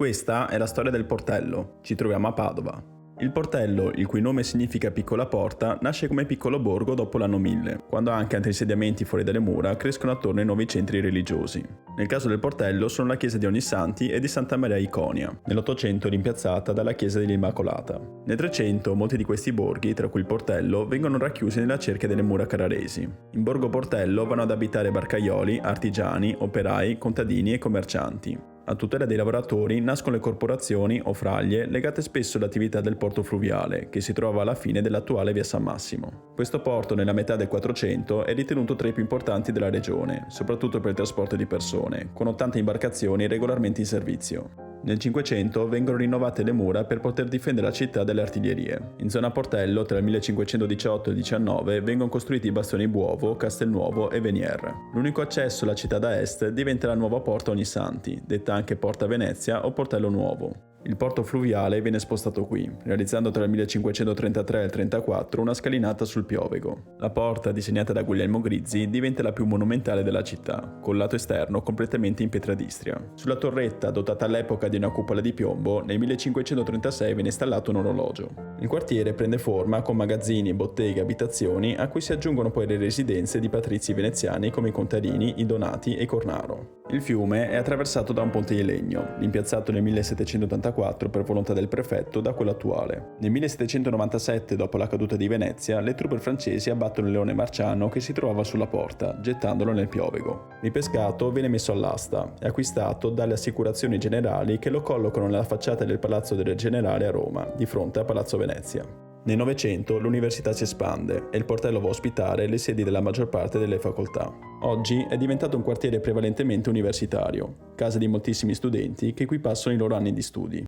Questa è la storia del Portello. Ci troviamo a Padova. Il Portello, il cui nome significa piccola porta, nasce come piccolo borgo dopo l'anno 1000, quando anche altri insediamenti fuori dalle mura crescono attorno ai nuovi centri religiosi. Nel caso del Portello sono la chiesa di Ognissanti e di Santa Maria Iconia, nell'Ottocento rimpiazzata dalla chiesa dell'Immacolata. Nel Trecento molti di questi borghi, tra cui il Portello, vengono racchiusi nella cerchia delle mura carraresi. In Borgo Portello vanno ad abitare barcaioli, artigiani, operai, contadini e commercianti. A tutela dei lavoratori nascono le corporazioni o fraglie legate spesso all'attività del porto fluviale, che si trova alla fine dell'attuale via San Massimo. Questo porto nella metà del 400 è ritenuto tra i più importanti della regione, soprattutto per il trasporto di persone, con 80 imbarcazioni regolarmente in servizio. Nel 500 vengono rinnovate le mura per poter difendere la città dalle artiglierie. In zona Portello, tra il 1518 e il 19, vengono costruiti i bastioni Buovo, Castelnuovo e Venier. L'unico accesso alla città da est diventa la nuova porta Ognissanti, detta anche Porta Venezia o Portello Nuovo. Il porto fluviale viene spostato qui, realizzando tra il 1533 e il 34 una scalinata sul Piovego. La porta, disegnata da Guglielmo Grizzi, diventa la più monumentale della città, col lato esterno completamente in pietra d'Istria. Sulla torretta, dotata all'epoca di una cupola di piombo, nel 1536 viene installato un orologio. Il quartiere prende forma con magazzini, botteghe e abitazioni, a cui si aggiungono poi le residenze di patrizi veneziani come i Contadini, i Donati e i Cornaro. Il fiume è attraversato da un ponte di legno, rimpiazzato nel 1784 per volontà del prefetto da quello attuale. Nel 1797, dopo la caduta di Venezia, le truppe francesi abbattono il leone marciano che si trovava sulla porta, gettandolo nel Piovego. Il pescato viene messo all'asta e acquistato dalle assicurazioni generali che lo collocano nella facciata del Palazzo del Generale a Roma, di fronte a Palazzo Venezia. Nel Novecento l'università si espande e il Portello va a ospitare le sedi della maggior parte delle facoltà. Oggi è diventato un quartiere prevalentemente universitario, casa di moltissimi studenti che qui passano i loro anni di studi.